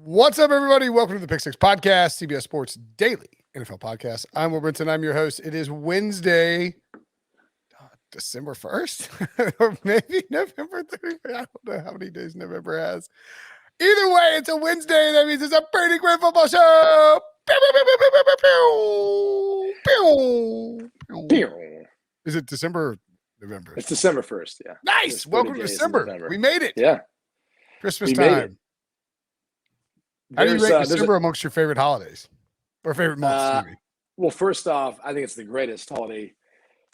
What's up, everybody? Welcome to the Pick Six Podcast, CBS Sports Daily NFL Podcast. I'm Will Brinson. I'm your host. It is Wednesday, December 1st, or maybe November 30th. I don't know how many days November has. Either way, it's a Wednesday. That means it's a Brady Quinn football show. Is it December or November? It's December 1st, yeah. Nice. Welcome to December. We made it. Yeah. Christmas time. How do you rate December amongst your favorite holidays or favorite months? Well, first off, I think it's the greatest holiday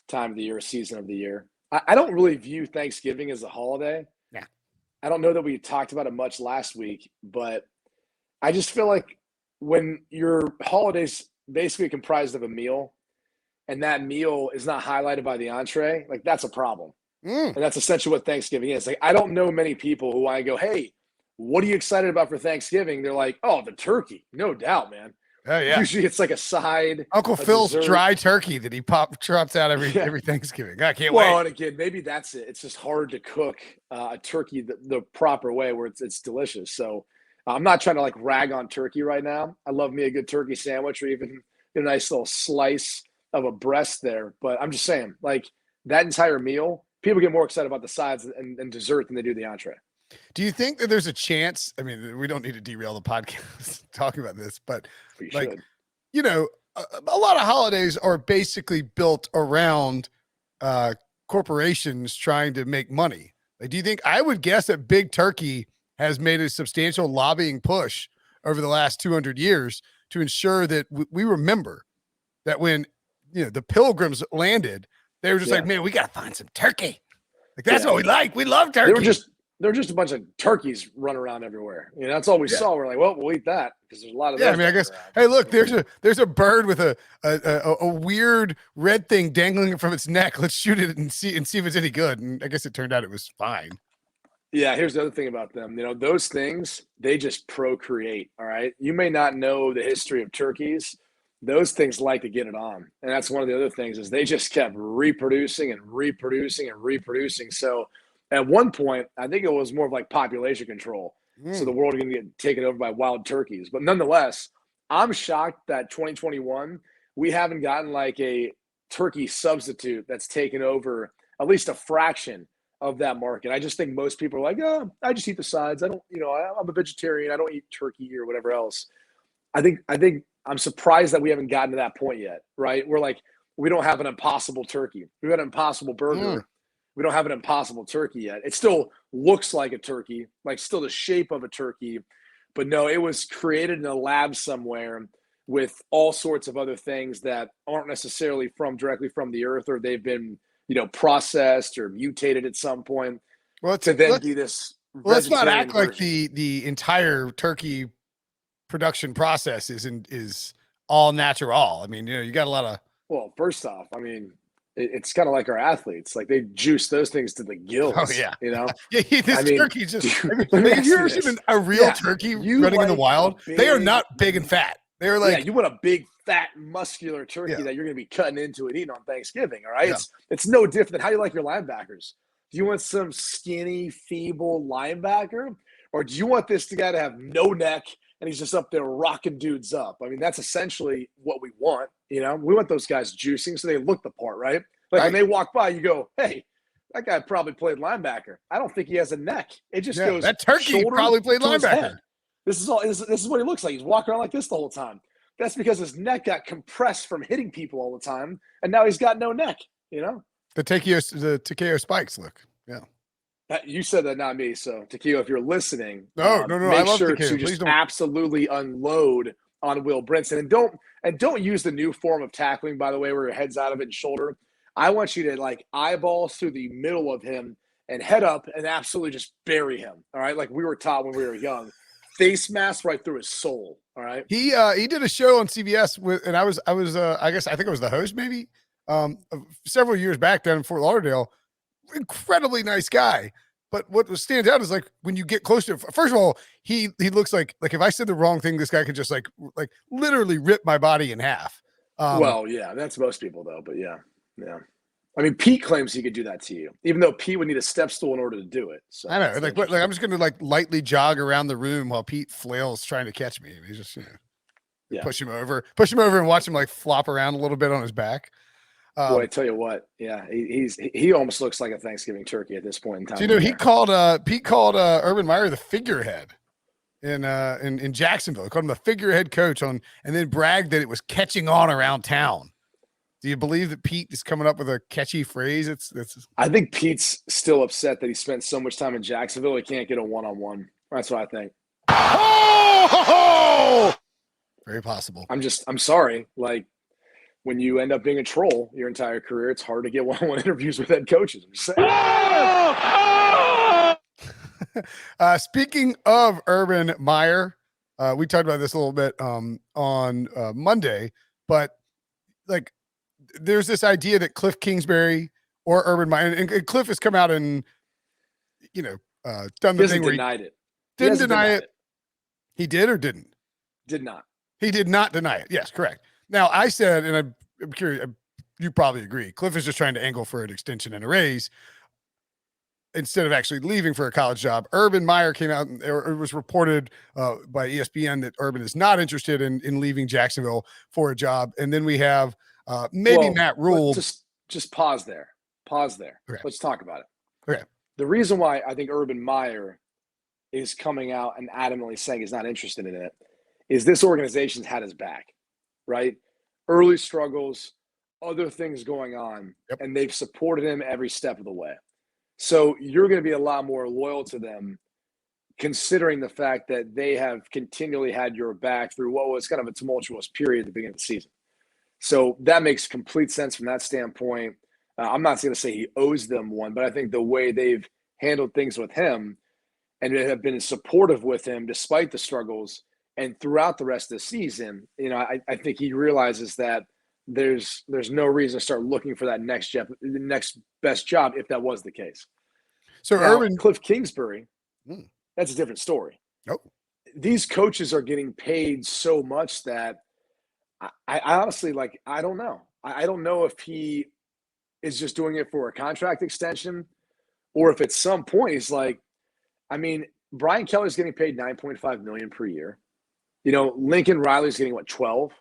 time of the year, season of the year. I don't really view Thanksgiving as a holiday. Yeah. I don't know that we talked about it much last week, but I just feel like when your holiday's basically comprised of a meal and that meal is not highlighted by the entree, like that's a problem. And that's essentially what Thanksgiving is. Like, I don't know many people who I go, hey, what are you excited about for Thanksgiving? They're like, oh, the turkey. No doubt, man. Oh, yeah. Usually it's like a side. Uncle Phil's dessert. Dry turkey that he drops out every Thanksgiving. I can't wait. Well, and again, maybe that's it. It's just hard to cook a turkey the proper way where it's delicious. So I'm not trying to like rag on turkey right now. I love me a good turkey sandwich or even a nice little slice of a breast there. But I'm just saying, like that entire meal, people get more excited about the sides and dessert than they do the entree. Do you think that there's a chance? I mean, we don't need to derail the podcast talking about this, but like, you know, a lot of holidays are basically built around corporations trying to make money. Like, do you think, I would guess that Big Turkey has made a substantial lobbying push over the last 200 years to ensure that we remember that when, you know, the Pilgrims landed, they were just like, man, we got to find some turkey. Like, that's what we like. We love turkey. There were just a bunch of turkeys running around everywhere. You know, that's all we saw. We're like, well, we'll eat that because there's a lot of. Yeah, I mean, I guess. Hey, look, there's a bird with a weird red thing dangling from its neck. Let's shoot it and see if it's any good. And I guess it turned out it was fine. Yeah, here's the other thing about them. You know, those things, they just procreate. All right, you may not know the history of turkeys. Those things like to get it on, and that's one of the other things is they just kept reproducing and reproducing and reproducing. So. At one point, I think it was more of like population control. So the world is going to get taken over by wild turkeys. But nonetheless, I'm shocked that 2021, we haven't gotten like a turkey substitute that's taken over at least a fraction of that market. I just think most people are like, oh, I just eat the sides. I don't, you know, I'm a vegetarian. I don't eat turkey or whatever else. I think I'm surprised that we haven't gotten to that point yet, right? We're like, we don't have an impossible turkey. We've got an impossible burger. We don't have an impossible turkey yet. It still looks like a turkey, like still the shape of a turkey. But no, it was created in a lab somewhere with all sorts of other things that aren't necessarily directly from the earth, or they've been, you know, processed or mutated at some point. Well, to then be this. Let's not act version. Like the entire turkey production process is all natural. I mean, you know, you got a lot of. Well, first off, I mean. It's kind of like our athletes. Like they juice those things to the gills. Oh, yeah. You know? Turkey just – have you ever seen a real turkey running in the wild? They are not big and fat. They're like – yeah, you want a big, fat, muscular turkey that you're going to be cutting into and eating on Thanksgiving, all right? Yeah. It's no different than how you like your linebackers. Do you want some skinny, feeble linebacker? Or do you want this guy to have no neck and he's just up there rocking dudes up? I mean, that's essentially what we want. You know, we want those guys juicing so they look the part, right? Like when they walk by, you go, hey, that guy probably played linebacker. I don't think he has a neck. It just goes. That turkey probably played linebacker. This is what he looks like. He's walking around like this the whole time. That's because his neck got compressed from hitting people all the time, and now he's got no neck, you know? The Takeo spikes look. Yeah. You said that, not me. So, Takeo, if you're listening, no, make sure to just absolutely unload on Will Brinson. And don't use the new form of tackling, by the way, where your head's out of it and shoulder. I want you to like eyeball through the middle of him and head up and absolutely just bury him. All right. Like we were taught when we were young, face mask right through his soul. All right. He did a show on CBS and I think I was the host maybe several years back down in Fort Lauderdale. Incredibly nice guy. But what stands out is like when you get close to him, first of all, he looks like if I said the wrong thing, this guy could just like literally rip my body in half. Well, yeah, that's most people though, but yeah. I mean, Pete claims he could do that to you, even though Pete would need a step stool in order to do it. So I know. Like I'm just going to lightly jog around the room while Pete flails trying to catch me. He's just, push him over and watch him flop around a little bit on his back. Boy, I tell you what, yeah, he almost looks like a Thanksgiving turkey at this point in time. So, Pete called Urban Meyer the figurehead in Jacksonville. He called him the figurehead coach and then bragged that it was catching on around town. Do you believe that Pete is coming up with a catchy phrase? I think Pete's still upset that he spent so much time in Jacksonville. He can't get a one-on-one. That's what I think. Oh! Very possible. I'm sorry. Like, when you end up being a troll your entire career, it's hard to get one-on-one interviews with head coaches. I'm just saying. Speaking of Urban Meyer, we talked about this a little bit on Monday, but there's this idea that Kliff Kingsbury or Urban Meyer, and Kliff has come out and done the thing where he denied it. Didn't deny it. He did or didn't? Did not. He did not deny it. Yes, correct. Now I said, and I'm curious, you probably agree, Kliff is just trying to angle for an extension and a raise instead of actually leaving for a college job. Urban Meyer came out and it was reported by ESPN that Urban is not interested in leaving Jacksonville for a job. And then we have Matt Rhule. Just pause there. Okay. Let's talk about it. Okay. The reason why I think Urban Meyer is coming out and adamantly saying he's not interested in it is this organization's had his back, right? Early struggles, other things going on, and they've supported him every step of the way. So you're going to be a lot more loyal to them, considering the fact that they have continually had your back through what was kind of a tumultuous period at the beginning of the season. So that makes complete sense from that standpoint. I'm not going to say he owes them one, but I think the way they've handled things with him and have been supportive with him despite the struggles and throughout the rest of the season, I think he realizes that there's no reason to start looking for that next best job if that was the case. So now, Urban Kliff Kingsbury, that's a different story. Oh. These coaches are getting paid so much that I honestly, I don't know. I don't know if he is just doing it for a contract extension or if at some point he's Brian Kelly's getting paid $9.5 million per year. Lincoln Riley's getting 12.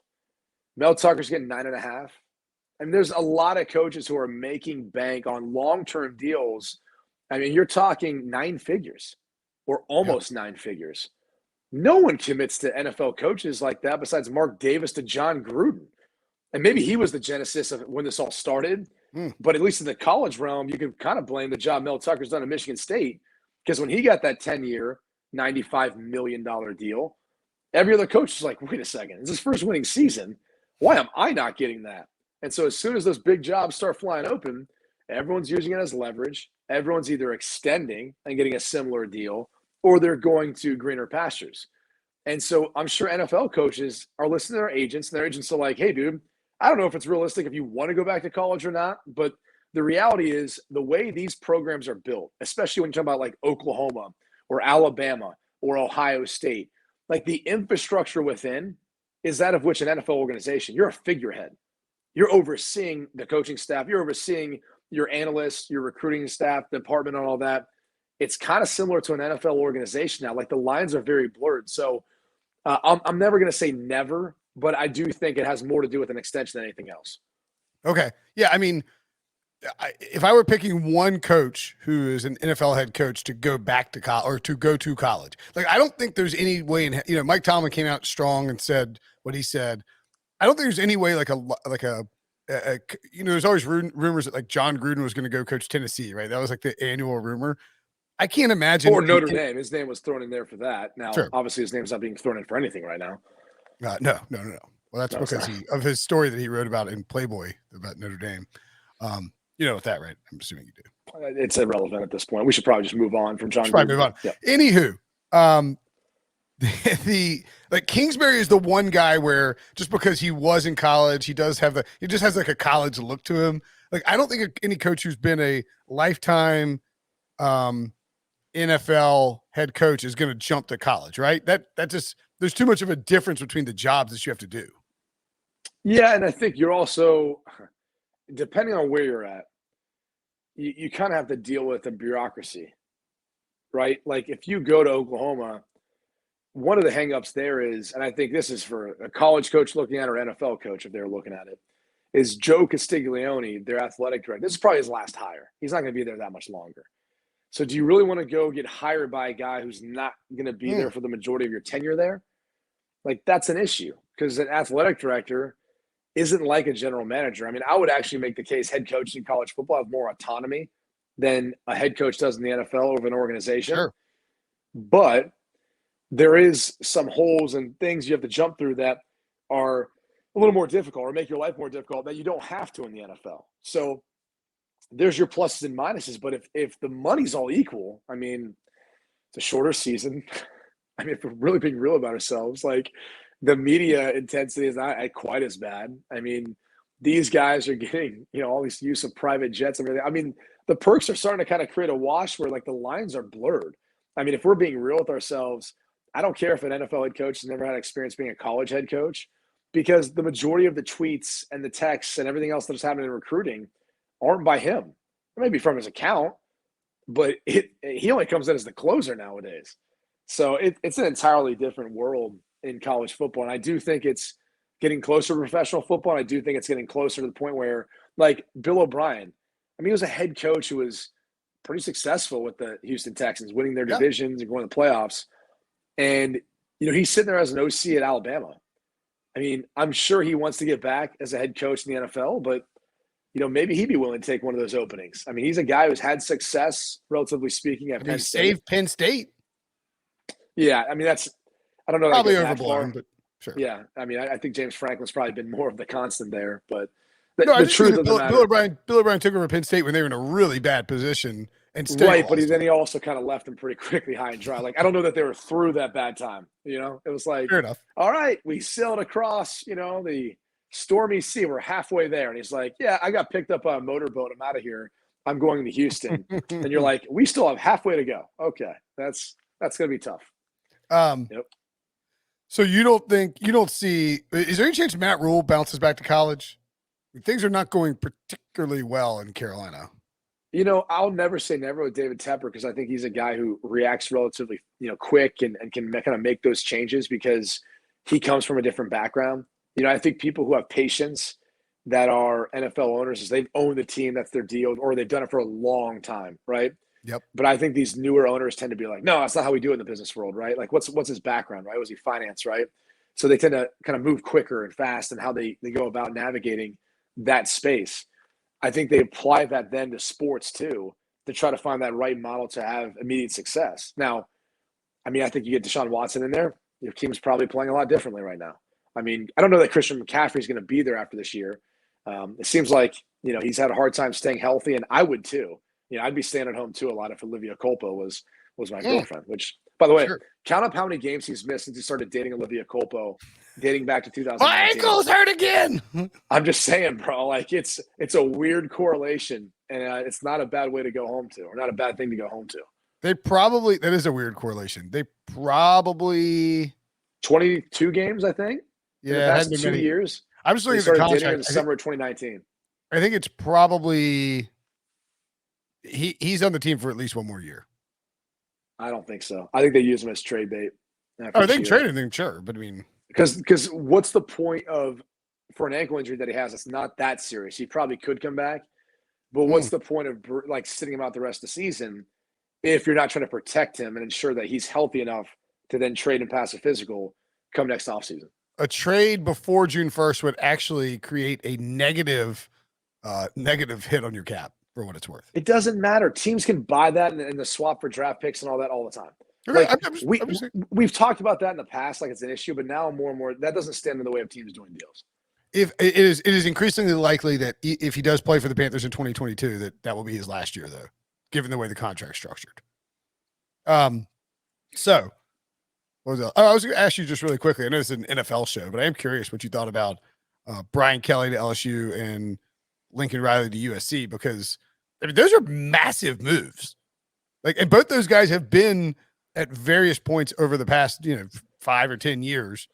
Mel Tucker's getting 9.5. I mean, there's a lot of coaches who are making bank on long-term deals. I mean, you're talking 9 figures or almost 9 figures. No one commits to NFL coaches like that besides Mark Davis to John Gruden. And maybe he was the genesis of when this all started. But at least in the college realm, you can kind of blame the job Mel Tucker's done at Michigan State, because when he got that 10-year, $95 million deal, every other coach is like, wait a second, it's his first winning season. Why am I not getting that? And so as soon as those big jobs start flying open, everyone's using it as leverage. Everyone's either extending and getting a similar deal, or they're going to greener pastures. And so I'm sure NFL coaches are listening to their agents, and their agents are like, hey, dude, I don't know if it's realistic if you want to go back to college or not, but the reality is the way these programs are built, especially when you talk about Oklahoma or Alabama or Ohio State, the infrastructure within is that of which an NFL organization. You're a figurehead. You're overseeing the coaching staff. You're overseeing your analysts, your recruiting staff, department, and all that. It's kind of similar to an NFL organization now. The lines are very blurred. So I'm never going to say never, but I do think it has more to do with an extension than anything else. Okay. Yeah. I mean, if I were picking one coach who is an NFL head coach to go back to college or to go to college, I don't think there's any way Mike Tomlin came out strong and said what he said. I don't think there's any way there's always rumors that John Gruden was going to go coach Tennessee, right? That was the annual rumor. I can't imagine. Or Notre Dame. His name was thrown in there for that. Now, sure. Obviously his name's not being thrown in for anything right now. No. Well, that's because of his story that he wrote about in Playboy about Notre Dame. You know that, right? I'm assuming you do. It's irrelevant at this point. We should probably just move on from John. Move on. Yeah. Anywho, the Kingsbury is the one guy where just because he was in college, he just has a college look to him. I don't think any coach who's been a lifetime NFL head coach is going to jump to college, right? That just there's too much of a difference between the jobs that you have to do. Yeah, and I think you're also, depending on where you're at, you kind of have to deal with the bureaucracy, right? Like if you go to Oklahoma, one of the hangups there is, and I think this is for a college coach looking at it or NFL coach if they're looking at it, is Joe Castiglione, their athletic director. This is probably his last hire. He's not going to be there that much longer. So do you really want to go get hired by a guy who's not going to be there for the majority of your tenure there? Like that's an issue because an athletic director isn't like a general manager. I mean, I would actually make the case head coaches in college football have more autonomy than a head coach does in the NFL over an organization. Sure. But there is some holes and things you have to jump through that are a little more difficult or make your life more difficult that you don't have to in the NFL. So there's your pluses and minuses. But if the money's all equal, I mean, it's a shorter season. I mean, if we're really being real about ourselves, like the media intensity is not quite as bad. I mean, these guys are getting, all this use of private jets and everything. I mean, the perks are starting to kind of create a wash where like the lines are blurred. I mean, if we're being real with ourselves, I don't care if an NFL head coach has never had experience being a college head coach because the majority of the tweets and the texts and everything else that's happening in recruiting aren't by him. It may be from his account, but he only comes in as the closer nowadays. So it's an entirely different world in college football. And I do think it's getting closer to professional football. And I do think it's getting closer to the point where, like Bill O'Brien, I mean, he was a head coach who was pretty successful with the Houston Texans, winning their divisions and going to the playoffs. And, he's sitting there as an OC at Alabama. I mean, I'm sure he wants to get back as a head coach in the NFL, but, maybe he'd be willing to take one of those openings. I mean, he's a guy who's had success, relatively speaking, at Penn State. He saved Penn State. Yeah, I mean, I don't know. Probably overblown, but sure. Yeah, I mean, I think James Franklin's probably been more of the constant there, but the truth of the matter. Bill O'Brien took over Penn State when they were in a really bad position and stayed. Right, but then he also kind of left them pretty quickly high and dry. Like, I don't know that they were through that bad time. It was like, fair enough. All right, we sailed across, the stormy sea. We're halfway there, and he's like, yeah, I got picked up on a motorboat. I'm out of here. I'm going to Houston, and you're like, we still have halfway to go. Okay, that's gonna be tough. Yep. So you don't see, is there any chance Matt Rhule bounces back to college? Things are not going particularly well in Carolina. I'll never say never with David Tepper because I think he's a guy who reacts relatively, quick and can kind of make those changes because he comes from a different background. I think people who have patience that are NFL owners is they've owned the team, that's their deal, or they've done it for a long time, right? Yep. But I think these newer owners tend to be like, no, that's not how we do it in the business world, right? Like what's his background, right? Was he finance, right? So they tend to kind of move quicker and fast in how they go about navigating that space. I think they apply that then to sports too, to try to find that right model to have immediate success. Now, I mean, I think you get Deshaun Watson in there, your team's probably playing a lot differently right now. I mean, I don't know that Christian McCaffrey is going to be there after this year. It seems like, he's had a hard time staying healthy, and I would too. I'd be staying at home too a lot if Olivia Culpo was my girlfriend, which, by the way, count up how many games he's missed since he started dating Olivia Culpo, dating back to 2019. My ankle's hurt again. I'm just saying, bro, like it's a weird correlation, and it's not a bad way to go home to, or not a bad thing to go home to. That is a weird correlation. They probably 22 games, I think. Yeah, in the past 2 years. I'm just looking at the contract. In the summer of 2019. I think it's probably he's on the team for at least one more year. I don't think so. I think they use him as trade bait. I think trade him, sure, but I mean, because what's the point for an ankle injury that he has? It's not that serious. He probably could come back, but what's the point of like sitting him out the rest of the season if you're not trying to protect him and ensure that he's healthy enough to then trade and pass a physical come next offseason? A trade before June 1st would actually create a negative hit on your cap for what it's worth. It doesn't matter. Teams can buy that in the swap for draft picks and all that all the time. Okay, Like, we've talked about that in the past, like it's an issue, but now more and more that doesn't stand in the way of teams doing deals. If it is increasingly likely that if he does play for the Panthers in 2022, that will be his last year, though, given the way the contract's structured. So what was that? I was going to ask you just really quickly. I know it's an NFL show, but I am curious what you thought about Brian Kelly to LSU and Lincoln Riley to USC, because I mean, those are massive moves. Like, and both those guys have been at various points over the past, 5 or 10 years,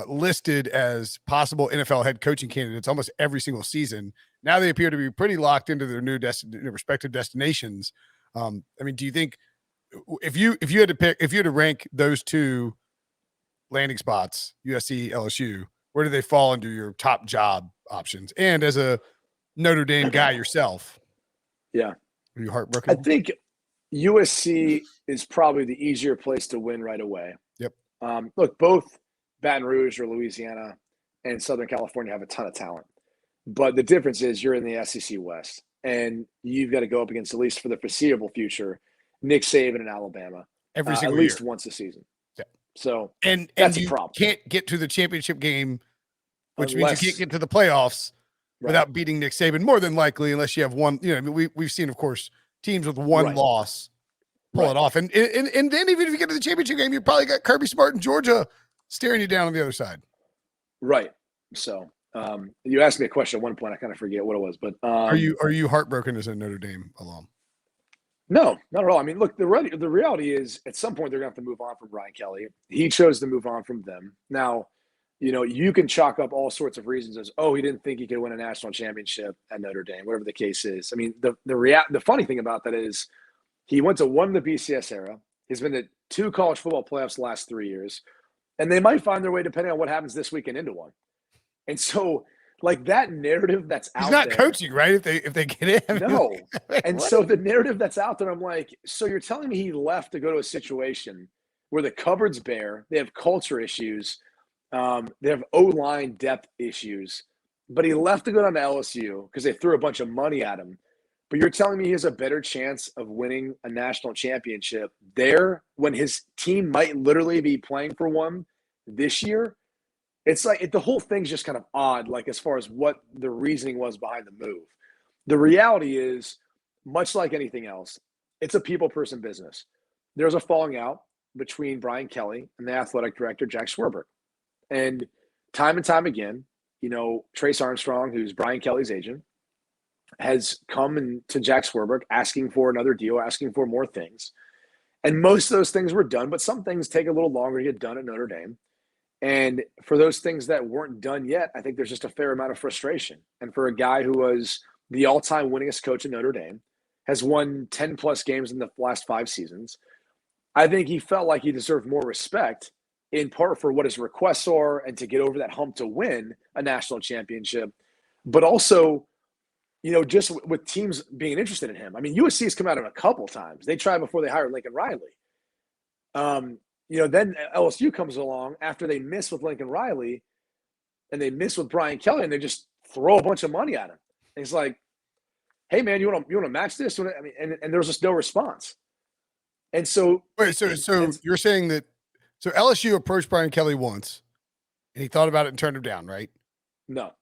listed as possible NFL head coaching candidates almost every single season. Now they appear to be pretty locked into their new respective destinations. I mean, do you think if you had to rank those two landing spots, USC, LSU, where do they fall into your top job options? And as a Notre Dame guy yourself, yeah, are you heartbroken? I think USC is probably the easier place to win right away. Yep. Look, both Baton Rouge or Louisiana and Southern California have a ton of talent. But the difference is you're in the SEC West, and you've got to go up against, at least for the foreseeable future, Nick Saban in Alabama Every at single least year. once a season. Yeah. So and that's you a problem. Can't get to the championship game, which Unless, means you can't get to the playoffs without beating Nick Saban, more than likely, unless you have one. You know, we've seen, of course, teams with one loss pull it off, and then even if you get to the championship game, you probably got Kirby Smart in Georgia staring you down on the other side. Right. So you asked me a question at one point. I kind of forget what it was, but are you heartbroken as a Notre Dame alum? No, not at all. I mean, look, the reality is at some point they're going to have to move on from Brian Kelly. He chose to move on from them. Now, you know, you can chalk up all sorts of reasons as, oh, he didn't think he could win a national championship at Notre Dame, whatever the case is. I mean, the funny thing about that is he went to one in the BCS era. He's been to 2 college football playoffs the last 3 years, and they might find their way, depending on what happens this weekend, into one. And so, like, that narrative that's out there. He's not coaching, right? If they get in. No. And so the narrative that's out there, I'm like, so you're telling me he left to go to a situation where the cupboard's bare, they have culture issues, they have O-line depth issues, but he left to go down to LSU because they threw a bunch of money at him. But you're telling me he has a better chance of winning a national championship there when his team might literally be playing for one this year? It's like the whole thing's just kind of odd, like as far as what the reasoning was behind the move. The reality is, much like anything else, it's a people person business. There's a falling out between Brian Kelly and the athletic director, Jack Swerberg. And time again, you know, Trace Armstrong, who's Brian Kelly's agent, has come to Jack Swerberg asking for another deal, asking for more things. And most of those things were done, but some things take a little longer to get done at Notre Dame. And for those things that weren't done yet, I think there's just a fair amount of frustration. And for a guy who was the all-time winningest coach at Notre Dame, has won 10-plus games in the last 5 seasons, I think he felt like he deserved more respect, in part for what his requests are and to get over that hump to win a national championship, but also, you know, just with teams being interested in him. I mean, USC has come out of a couple times. They tried before they hired Lincoln Riley. You know, then LSU comes along after they miss with Lincoln Riley and they miss with Brian Kelly, and they just throw a bunch of money at him. And he's like, hey, man, you want to match this? I mean, and there's just no response. And so – Wait, so you're saying that – so LSU approached Brian Kelly once, and he thought about it and turned him down, right? No.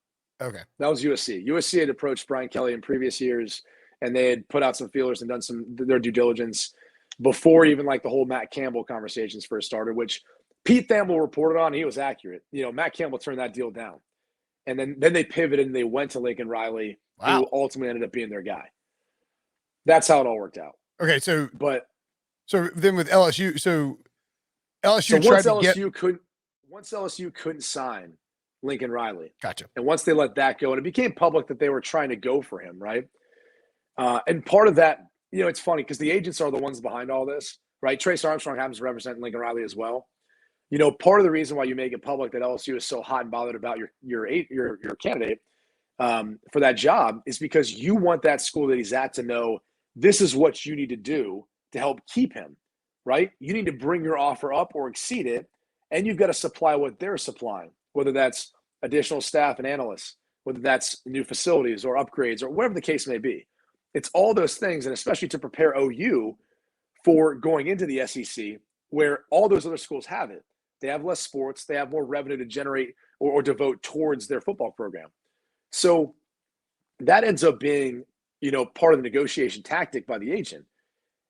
Okay. That was USC. USC had approached Brian Kelly in previous years, and they had put out some feelers and done their due diligence before even like the whole Matt Campbell conversations first started, which Pete Thamel reported on. He was accurate. You know, Matt Campbell turned that deal down. And then they pivoted and they went to Lincoln Riley, who ultimately ended up being their guy. That's how it all worked out. Okay, so then with LSU, once LSU couldn't sign Lincoln Riley. Gotcha. And once they let that go, and it became public that they were trying to go for him, right? And part of that, you know, it's funny because the agents are the ones behind all this, right? Trace Armstrong happens to represent Lincoln Riley as well. You know, part of the reason why you make it public that LSU is so hot and bothered about your candidate for that job is because you want that school that he's at to know this is what you need to do to help keep him, right? You need to bring your offer up or exceed it, and you've got to supply what they're supplying, whether that's additional staff and analysts, whether that's new facilities or upgrades or whatever the case may be. It's all those things, and especially to prepare OU for going into the SEC, where all those other schools have it. They have less sports. They have more revenue to generate or devote towards their football program. So that ends up being, you know, part of the negotiation tactic by the agent.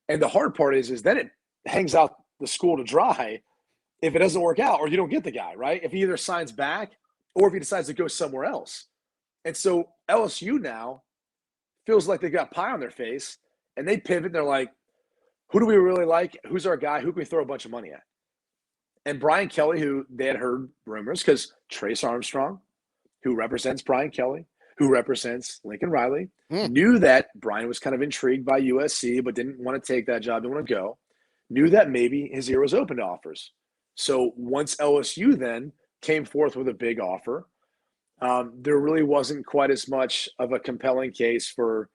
And the hard part is then it hangs out the school to dry if it doesn't work out or you don't get the guy, right? If he either signs back or if he decides to go somewhere else. And so LSU now feels like they've got pie on their face, and they pivot and they're like, who do we really like? Who's our guy? Who can we throw a bunch of money at? And Brian Kelly, who they had heard rumors, because Trace Armstrong, who represents Brian Kelly, who represents Lincoln Riley, knew that Brian was kind of intrigued by USC, but didn't want to take that job, didn't want to go, knew that maybe his ear was open to offers. So once LSU then came forth with a big offer, there really wasn't quite as much of a compelling case for,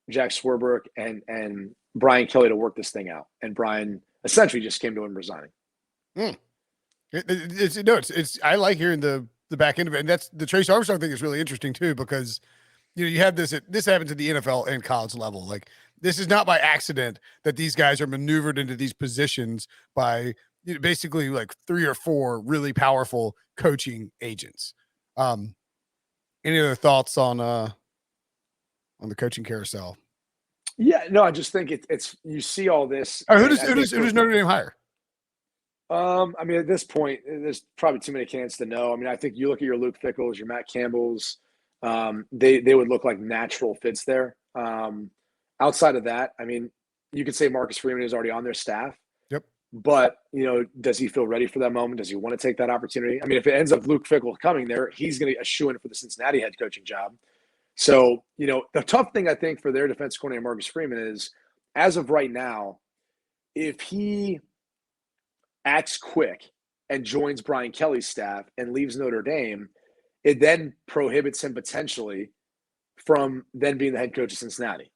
Jack Swerberg and Brian Kelly to work this thing out. And Brian essentially just came to him resigning. I like hearing the back end of it. And that's the Trace Armstrong thing is really interesting too, because you have this happens at the NFL and college level. Like, this is not by accident that these guys are maneuvered into these positions by basically like 3 or 4 really powerful coaching agents. Any other thoughts on the coaching carousel? Yeah, no, I just think it's you see all this. Who does Notre Dame hire? I mean, at this point, there's probably too many candidates to know. I mean, I think you look at your Luke Fickles, your Matt Campbells, they would look like natural fits there. Outside of that, I mean, you could say Marcus Freeman is already on their staff. Yep. But, does he feel ready for that moment? Does he want to take that opportunity? I mean, if it ends up Luke Fickell coming there, he's going to shoo in for the Cincinnati head coaching job. So, the tough thing I think for their defense coordinator, Marcus Freeman, is as of right now, if he acts quick and joins Brian Kelly's staff and leaves Notre Dame, it then prohibits him potentially from then being the head coach of Cincinnati.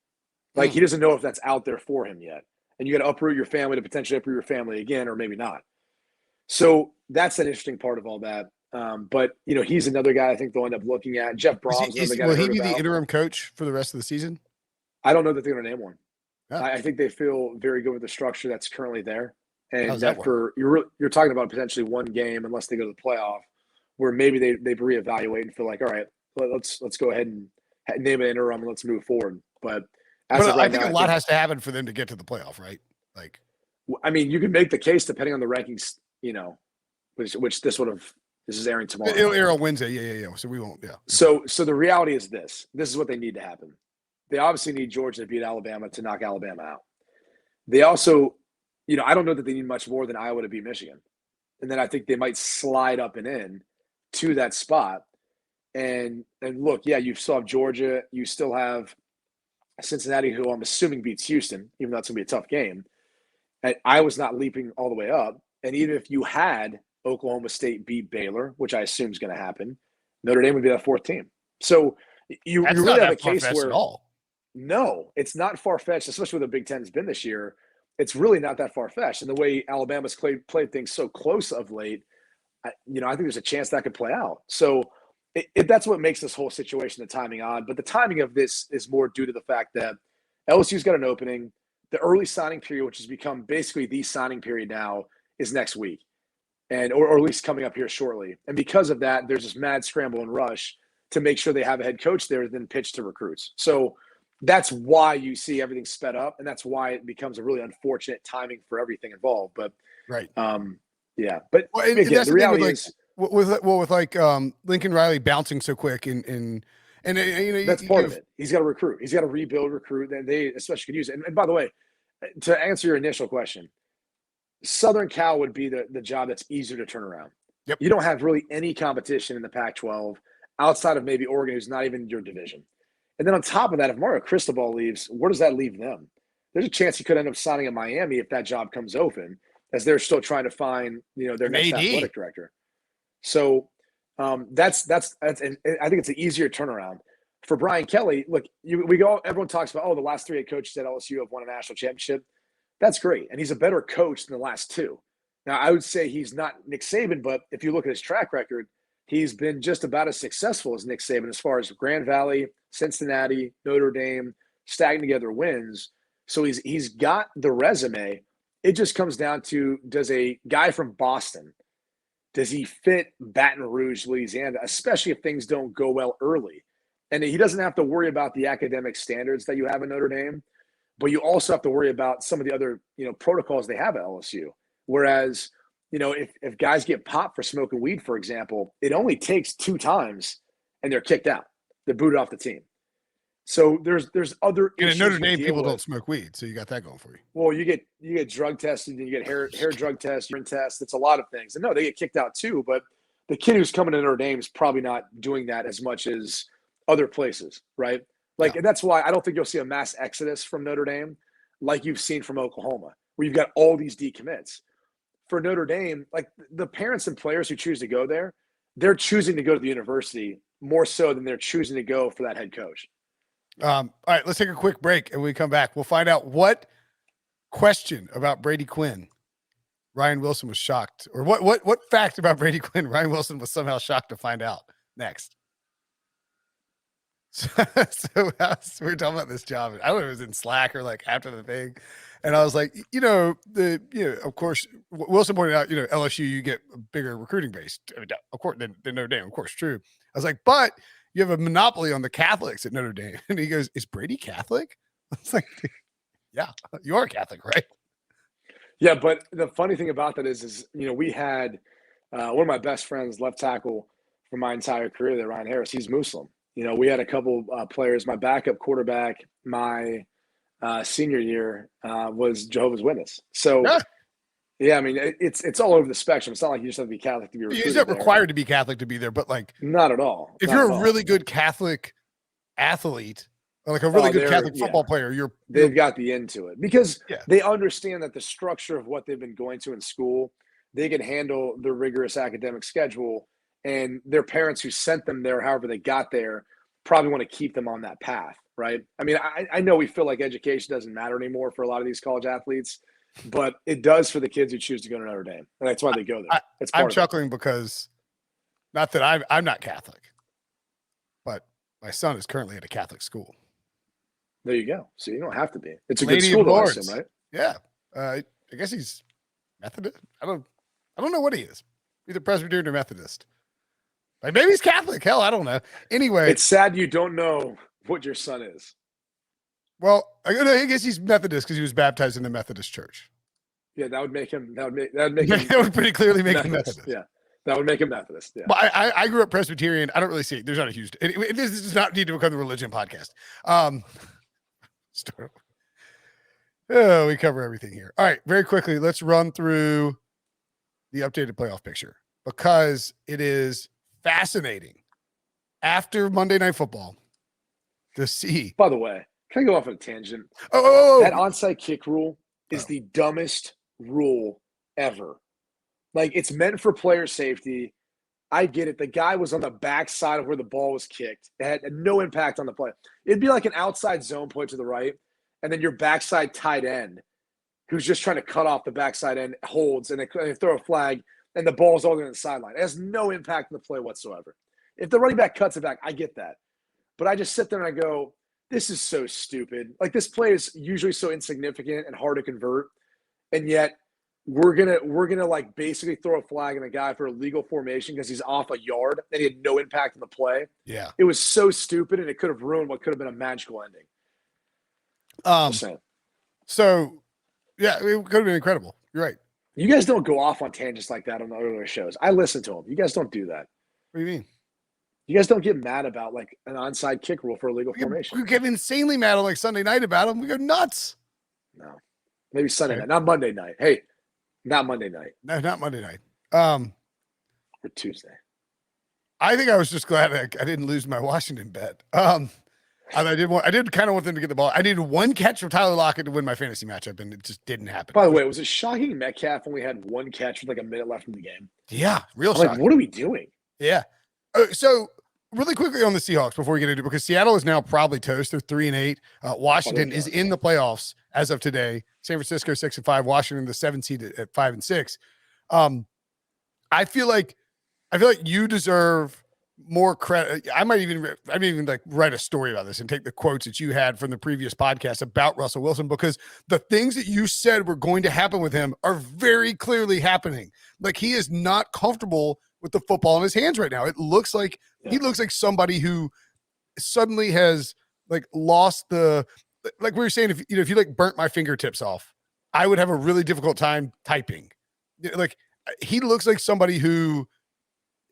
Like, he doesn't know if that's out there for him yet. And you got to uproot your family to potentially uproot your family again, or maybe not. So that's an interesting part of all that. But, he's another guy I think they'll end up looking at. Jeff Brom's another guy. Will he be the interim coach for the rest of the season? I don't know that they're going to name one. Oh. I think they feel very good with the structure that's currently there. And that you're talking about potentially one game, unless they go to the playoff, where maybe they reevaluate and feel like, all right, let's go ahead and name an interim and let's move forward. But I think a lot has to happen for them to get to the playoff, right? Like, I mean, you can make the case depending on the rankings, which this is airing tomorrow. It'll air on Wednesday. Yeah. So we won't. Yeah. So the reality is this is what they need to happen. They obviously need Georgia to beat Alabama to knock Alabama out. They also, I don't know that they need much more than Iowa to beat Michigan. And then I think they might slide up and in to that spot. And look, yeah, you still have Georgia. You still have Cincinnati, who I'm assuming beats Houston, even though it's going to be a tough game. And Iowa's not leaping all the way up. And even if you had Oklahoma State beat Baylor, which I assume is going to happen, Notre Dame would be that 4th team. So you really have a case where at all. No, it's not far-fetched, especially where the Big Ten has been this year. It's really not that far-fetched. And the way Alabama's played things so close of late, I think there's a chance that could play out. So that's what makes this whole situation, the timing odd. But the timing of this is more due to the fact that LSU's got an opening. The early signing period, which has become basically the signing period now, is next week, or at least coming up here shortly. And because of that, there's this mad scramble and rush to make sure they have a head coach there, then pitch to recruits. So that's why you see everything sped up, and that's why it becomes a really unfortunate timing for everything involved. But right, yeah. But again, the reality is with Lincoln Riley bouncing so quick, and that's part of it. He's got to recruit. He's got to recruit, and they especially could use it. And by the way, to answer your initial question, Southern Cal would be the job that's easier to turn around. Yep. You don't have really any competition in the Pac-12 outside of maybe Oregon, who's not even your division. And then on top of that, if Mario Cristobal leaves, where does that leave them? There's a chance he could end up signing in Miami if that job comes open, as they're still trying to find, their next athletic director. So that's and I think it's an easier turnaround for Brian Kelly. Look, everyone talks about, the last 3 head coaches at LSU have won a national championship. That's great, and he's a better coach than the last 2. Now, I would say he's not Nick Saban, but if you look at his track record, he's been just about as successful as Nick Saban as far as Grand Valley, Cincinnati, Notre Dame, stacking together wins. So he's got the resume. It just comes down to, does a guy from Boston, does he fit Baton Rouge, Louisiana, especially if things don't go well early? And he doesn't have to worry about the academic standards that you have in Notre Dame, but you also have to worry about some of the other, protocols they have at LSU. Whereas, if guys get popped for smoking weed, for example, it only takes 2 times and they're kicked out. They're booted off the team. So there's other And at issues Notre you Dame, deal people with. don't smoke weed, so you got that going for you. Well, you get drug tested, and you get hair drug tests, urine tests. It's a lot of things. And no, they get kicked out too. But the kid who's coming to Notre Dame is probably not doing that as much as other places, right? Like, and that's why I don't think you'll see a mass exodus from Notre Dame like you've seen from Oklahoma, where you've got all these decommits. For Notre Dame, like the parents and players who choose to go there, they're choosing to go to the university more so than they're choosing to go for that head coach. All right, let's take a quick break, and when we come back, we'll find out what question about Brady Quinn Ryan Wilson was shocked, or what fact about Brady Quinn Ryan Wilson was somehow shocked to find out next. So we were talking about this job. I don't know if it was in Slack or like after the thing. And I was like, of course, Wilson pointed out, LSU, you get a bigger recruiting base, of course, than Notre Dame, of course, true. I was like, but you have a monopoly on the Catholics at Notre Dame. And he goes, is Brady Catholic? I was like, yeah, you are Catholic, right? Yeah, but the funny thing about that is we had one of my best friends, left tackle for my entire career there, Ryan Harris. He's Muslim. We had a couple players. My backup quarterback, my senior year, was Jehovah's Witness. So, yeah, I mean, it's all over the spectrum. It's not like you just have to be Catholic to be recruited. You're not required to be Catholic to be there, but like, not at all. If you're a really good Catholic athlete, or like a really good Catholic football player, they've got the end to it because they understand that the structure of what they've been going to in school, they can handle the rigorous academic schedule. And their parents who sent them there, however they got there, probably want to keep them on that path, right? I mean, I know we feel like education doesn't matter anymore for a lot of these college athletes, but it does for the kids who choose to go to Notre Dame, and that's why they go there. I'm chuckling because, not that I'm not Catholic, but my son is currently at a Catholic school. There you go. So you don't have to be. It's a good school, though, I assume, right? Yeah, I guess he's Methodist. I don't know what he is. Either Presbyterian or Methodist. Like maybe he's Catholic. Hell, I don't know. Anyway, it's sad you don't know what your son is. Well, I guess he's Methodist because he was baptized in the Methodist church. Yeah, that would make him. That would pretty clearly make him Methodist. Yeah, that would make him Methodist. Yeah. But I grew up Presbyterian. I don't really see it. There's not a huge. This does not need to become the religion podcast. We cover everything here. All right, very quickly, let's run through the updated playoff picture because it is fascinating after Monday Night Football to see. By the way, can I go off on a tangent? That onside kick rule is the dumbest rule ever. Like, it's meant for player safety. I get it. The guy was on the backside of where the ball was kicked. It had no impact on the play. It'd be like an outside zone play to the right, and then your backside tight end who's just trying to cut off the backside end holds, and they throw a flag, and the ball's all on the sideline. It has no impact on the play whatsoever. If the running back cuts it back, I get that. But I just sit there and I go, this is so stupid. Like, this play is usually so insignificant and hard to convert, and yet we're gonna like basically throw a flag on a guy for illegal formation because he's off a yard and he had no impact on the play. Yeah, it was so stupid, and it could have ruined what could have been a magical ending. So yeah, it could have been incredible. You're right. You guys don't go off on tangents like that on the earlier shows. I listen to them. You guys don't do that. What do you mean? You guys don't get mad about like an onside kick rule for illegal formation. We get insanely mad on like Sunday night about them. We go nuts. No, maybe Sunday night, not Monday night. Hey, not Monday night. No, not Monday night. Or Tuesday. I think I was just glad I didn't lose my Washington bet. I did kind of want them to get the ball. I needed one catch from Tyler Lockett to win my fantasy matchup, and it just didn't happen. By the way, was it shocking Metcalf only had one catch with like a minute left in the game? Yeah, real shocking. Like, what are we doing? Yeah. So really quickly on the Seahawks before we get into it, because Seattle is now probably toast. They're 3-8. Washington is in the playoffs as of today. San Francisco 6-5. Washington the 7th seed at 5-6. I feel like you deserve more credit. I might even like write a story about this and take the quotes that you had from the previous podcast about Russell Wilson, because the things that you said were going to happen with him are very clearly happening. Like, he is not comfortable with the football in his hands right now. It looks like he looks like somebody who suddenly has like lost the, like we were saying, if you like burnt my fingertips off, I would have a really difficult time typing. Like, he looks like somebody who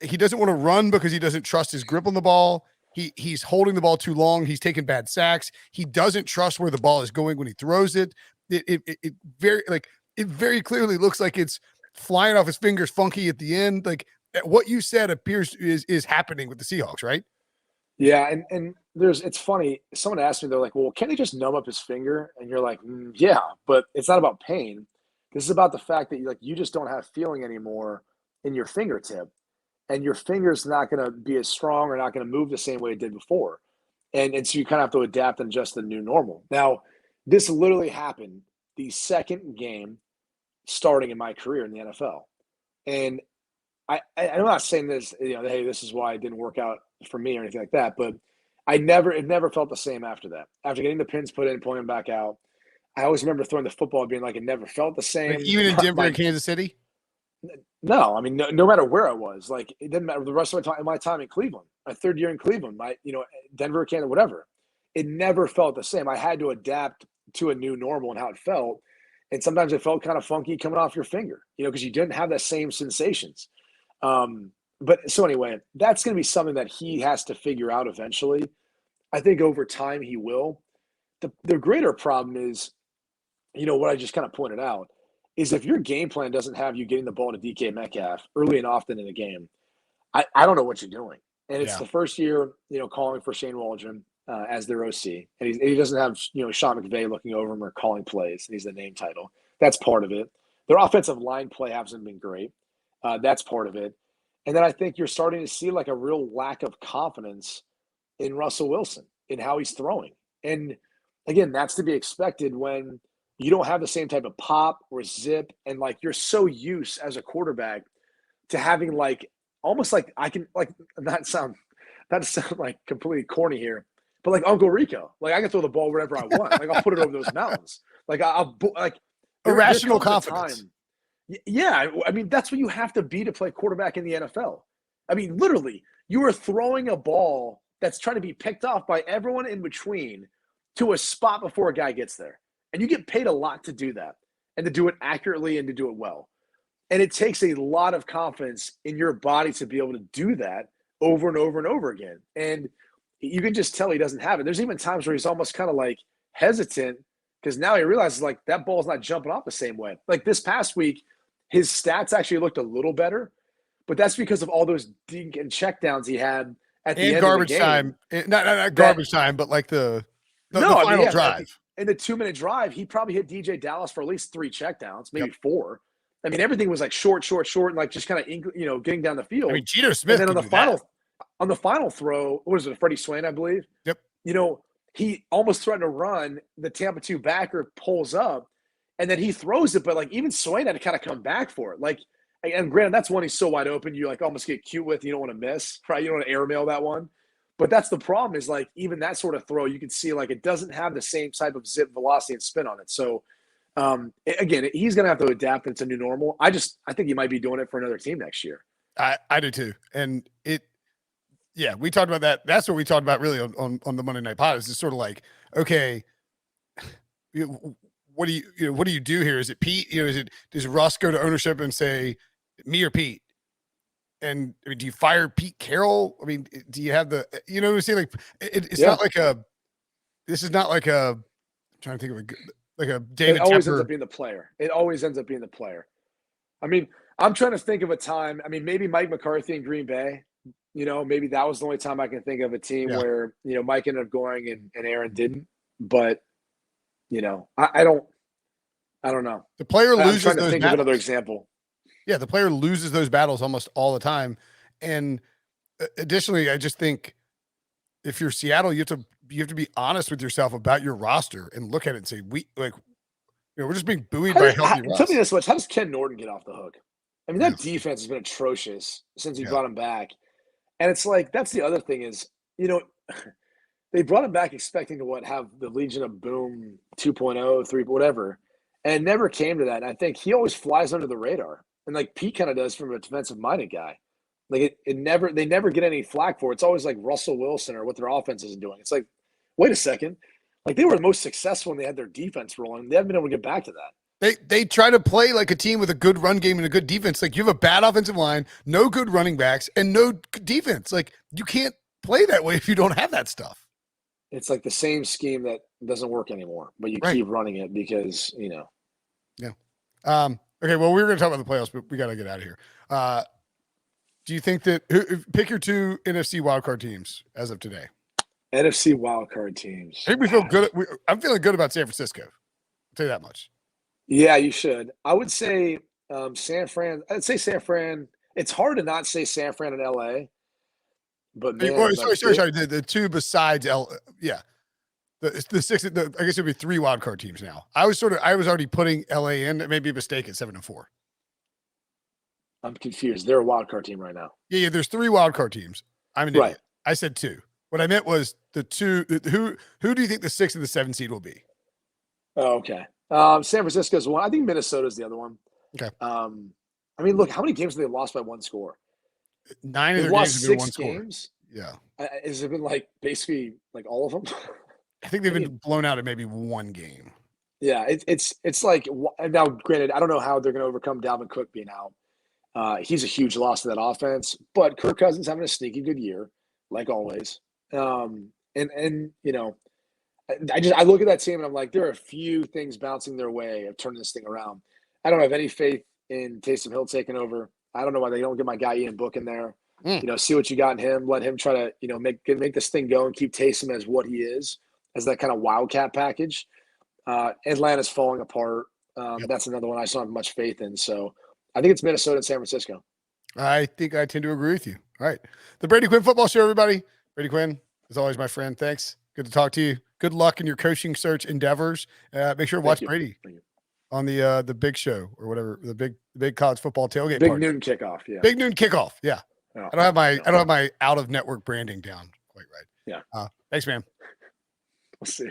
he doesn't want to run because he doesn't trust his grip on the ball. He's holding the ball too long. He's taking bad sacks. He doesn't trust where the ball is going when he throws it. It very clearly looks like it's flying off his fingers funky at the end. Like what you said appears is happening with the Seahawks, right? Yeah, and it's funny. Someone asked me, they're like, "Well, can't he just numb up his finger?" And you're like, "Yeah, but it's not about pain. This is about the fact that you just don't have feeling anymore in your fingertip, and your finger's not going to be as strong or not going to move the same way it did before, and so you kind of have to adapt and adjust the new normal." Now, this literally happened the second game starting in my career in the NFL, and I'm not saying this, hey, this is why it didn't work out for me or anything like that, but it never felt the same after that. After getting the pins put in, pulling them back out, I always remember throwing the football being like it never felt the same. Like even in Denver and Kansas City? No, I mean, no matter where I was, like it didn't matter the rest of my time in Cleveland, my third year in Cleveland, Denver, Canada, whatever. It never felt the same. I had to adapt to a new normal and how it felt. And sometimes it felt kind of funky coming off your finger, because you didn't have that same sensations. But so anyway, that's going to be something that he has to figure out eventually. I think over time he will. The greater problem is, what I just kind of pointed out is if your game plan doesn't have you getting the ball to DK Metcalf early and often in the game, I don't know what you're doing. And it's the first year, calling for Shane Waldron as their OC. And he doesn't have, Sean McVay looking over him or calling plays. And he's the name title. That's part of it. Their offensive line play hasn't been great. That's part of it. And then I think you're starting to see like a real lack of confidence in Russell Wilson, in how he's throwing. And again, that's to be expected when you don't have the same type of pop or zip. And like you're so used as a quarterback to having like almost like I can like not sound like completely corny here, but like Uncle Rico. Like I can throw the ball wherever I want. Like I'll put it over those mountains. Like I'll like irrational confidence. Yeah, I mean, that's what you have to be to play quarterback in the NFL. I mean, literally, you are throwing a ball that's trying to be picked off by everyone in between to a spot before a guy gets there. And you get paid a lot to do that and to do it accurately and to do it well. And it takes a lot of confidence in your body to be able to do that over and over and over again. And you can just tell he doesn't have it. There's even times where he's almost kind of like hesitant because now he realizes like that ball's not jumping off the same way. Like this past week, his stats actually looked a little better, but that's because of all those dink and checkdowns he had at the end garbage of the game. time. Not garbage time, but like the final drive. In the 2-minute drive, he probably hit DJ Dallas for at least 3 checkdowns, maybe 4. I mean, everything was like short, and like just kind of getting down the field. I mean, Geno Smith. And then on the final throw, what was it, Freddie Swain, I believe? Yep. He almost threatened to run. The Tampa 2 backer pulls up. And then he throws it, but like even Swain had to kind of come back for it. Like, and granted, that's one he's so wide open, you like almost get cute with. You don't want to miss, right? You don't want to airmail that one. But that's the problem is like even that sort of throw, you can see like it doesn't have the same type of zip, velocity, and spin on it. So again, he's going to have to adapt into new normal. I think he might be doing it for another team next year. I do too, and we talked about that. That's what we talked about really on the Monday Night Pod. Is just sort of like, okay. What do you do here? Is it Pete? Does Russ go to ownership and say me or Pete? And I mean, do you fire Pete Carroll? I mean, do you have like it's not like this is not like I'm trying to think of a David. It always ends up being the player. It always ends up being the player. I mean, I'm trying to think of a time. I mean, maybe Mike McCarthy in Green Bay. Maybe that was the only time I can think of a team where Mike ended up going and Aaron didn't. But I don't know. The player loses. I'm trying to those think battles. of another example. Yeah, the player loses those battles almost all the time. And additionally, I just think if you're Seattle, you have to be honest with yourself about your roster and look at it and say we're just being buoyed by healthy Russ. Tell me this much: how does Ken Norton get off the hook? I mean, that defense has been atrocious since he brought him back, and it's like that's the other thing is they brought him back expecting to have the Legion of Boom 2.0, 3, whatever, and it never came to that. And I think he always flies under the radar, and like Pete kind of does from a defensive-minded guy. Like they never get any flack for it. It's always like Russell Wilson or what their offense isn't doing. It's like, wait a second, like they were the most successful when they had their defense rolling. They haven't been able to get back to that. They try to play like a team with a good run game and a good defense. Like you have a bad offensive line, no good running backs, and no defense. Like you can't play that way if you don't have that stuff. It's like the same scheme that doesn't work anymore, but you keep running it because, Yeah. Okay, well, we were going to talk about the playoffs, but we got to get out of here. Do you think that pick your 2 NFC wildcard teams as of today? NFC wildcard teams. I think we feel good. I'm feeling good about San Francisco. I'll tell you that much. Yeah, you should. I would say San Fran. I'd say San Fran. It's hard to not say San Fran and LA. But man, sorry. The 2 besides yeah. The 6. I guess it'd be 3 wildcard teams now. I was already putting LA in. It may be a mistake at 7-4. I'm confused. They're a wild card team right now. Yeah. There's 3 wildcard teams. I'm an right. idiot. I said 2. What I meant was the 2. Who do you think the 6 and the 7 seed will be? Oh, okay. San Francisco's one. I think Minnesota's the other one. Okay. I mean, look, how many games have they lost by 1 score? 9 of their lost games have been 6 1 games. Score. Yeah. Has it been like basically like all of them? I think they've been blown out at maybe 1 game. Yeah, it's like now. Granted, I don't know how they're going to overcome Dalvin Cook being out. He's a huge loss to that offense, but Kirk Cousins having a sneaky good year, like always. And you know, I look at that team and I'm like, there are a few things bouncing their way of turning this thing around. I don't have any faith in Taysom Hill taking over. I don't know why they don't get my guy Ian Book in there. You know, see what you got in him. Let him try to, you know, make this thing go and keep Taysom as what he is, as that kind of wildcat package. Atlanta's falling apart. That's another one I don't have much faith in. So I think it's Minnesota and San Francisco. I think I tend to agree with you. All right. The Brady Quinn Football Show, everybody. Brady Quinn, as always, my friend. Thanks. Good to talk to you. Good luck in your coaching search endeavors. Make sure to watch Brady on the big show or whatever, the big college football tailgate Big party. noon kickoff. Yeah. Big noon kickoff. Yeah. Oh, I don't have my out of network branding down quite right. Yeah. Thanks, man. We'll see.